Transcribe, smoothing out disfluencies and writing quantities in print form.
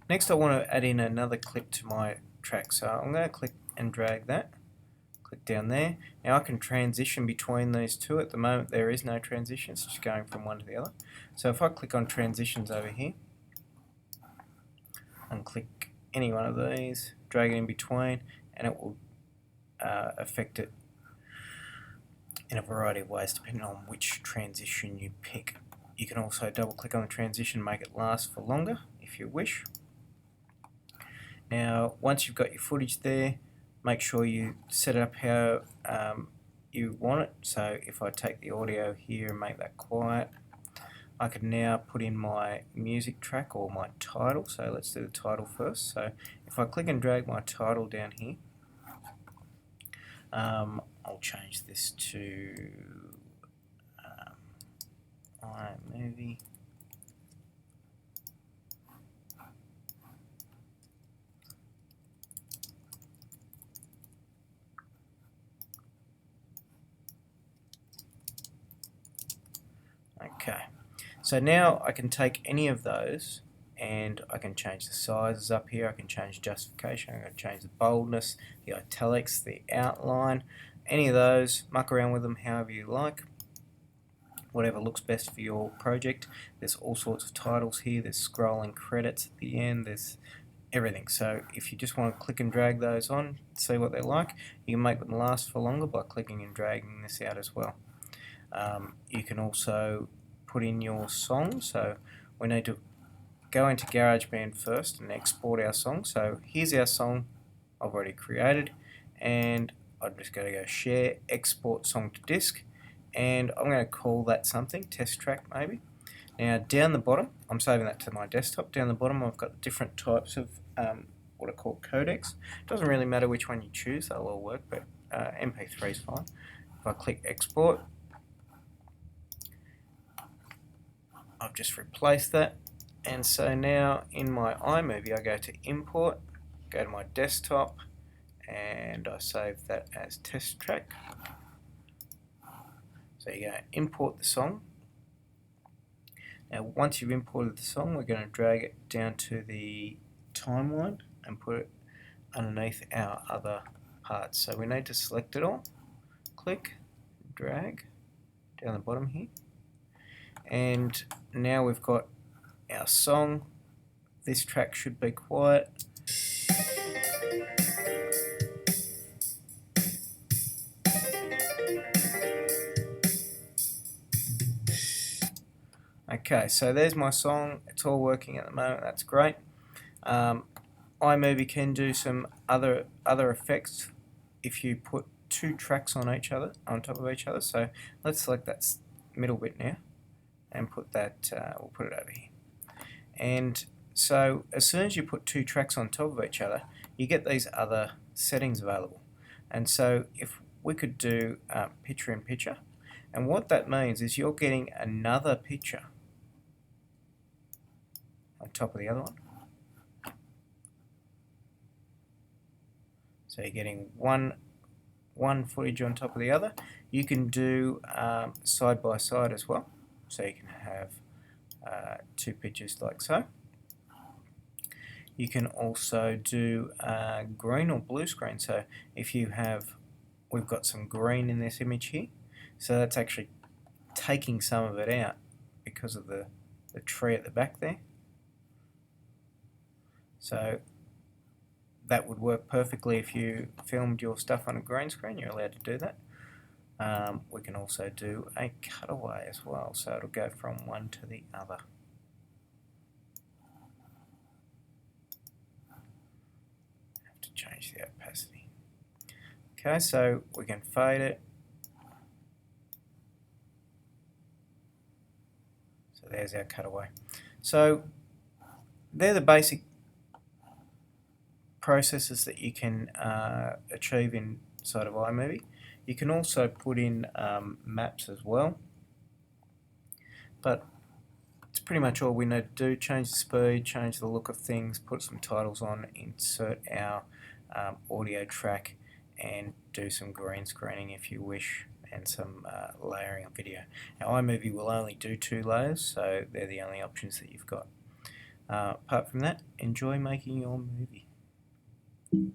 Next I want to add in another clip to my track, so I'm going to click and drag that. Click down there. Now I can transition between these two. At the moment there is no transition, it's just going from one to the other. So if I click on transitions over here and click any one of these, drag it in between, and it will affect it in a variety of ways depending on which transition you pick. You can also double click on the transition, make it last for longer if you wish. Now once you've got your footage there, make sure you set it up how you want it. So if I take the audio here and make that quiet, I can now put in my music track or my title. So let's do the title first. So if I click and drag my title down here, I'll change this to iMovie. Okay, so now I can take any of those and I can change the sizes up here. I can change justification, I can change the boldness, the italics, the outline, any of those. Muck around with them however you like, whatever looks best for your project. There's all sorts of titles here, there's scrolling credits at the end, there's everything. So if you just want to click and drag those on, see what they're like, you can make them last for longer by clicking and dragging this out as well. You can also put in your song, so we need to go into GarageBand first and export our song. So here's our song I've already created, and I'm just going to go share, export song to disk, and I'm going to call that something, test track maybe. Now down the bottom, I'm saving that to my desktop. Down the bottom I've got different types of what are called codecs. It doesn't really matter which one you choose, they'll all work, but MP3 is fine. If I click export, I've just replaced that, and so now in my iMovie I go to import, go to my desktop, and I save that as test track. So you go import the song. Now once you've imported the song, we're going to drag it down to the timeline and put it underneath our other parts. So we need to select it all, click, drag down the bottom here, and now we've got our song. This track should be quiet. Okay, so there's my song. It's all working at the moment. That's great. iMovie can do some other effects if you put two tracks on top of each other. So let's select that middle bit now and put that. We'll put it over here. And so as soon as you put two tracks on top of each other, you get these other settings available. And so if we could do picture in picture, and what that means is you're getting another picture on top of the other one. So you're getting one footage on top of the other. You can do side by side as well. So you can have two pictures like so. You can also do green or blue screen. So if you have, we've got some green in this image here. So that's actually taking some of it out because of the tree at the back there. So that would work perfectly if you filmed your stuff on a green screen. You're allowed to do that. We can also do a cutaway as well, so it'll go from one to the other. Have to change the opacity. Okay, so we can fade it. So there's our cutaway. So they're the basic processes that you can achieve inside of iMovie. You can also put in maps as well, but it's pretty much all we need to do. Change the speed, change the look of things, put some titles on, insert our audio track, and do some green screening if you wish, and some layering of video. Now iMovie will only do 2 layers, so they're the only options that you've got. Apart from that, enjoy making your movie.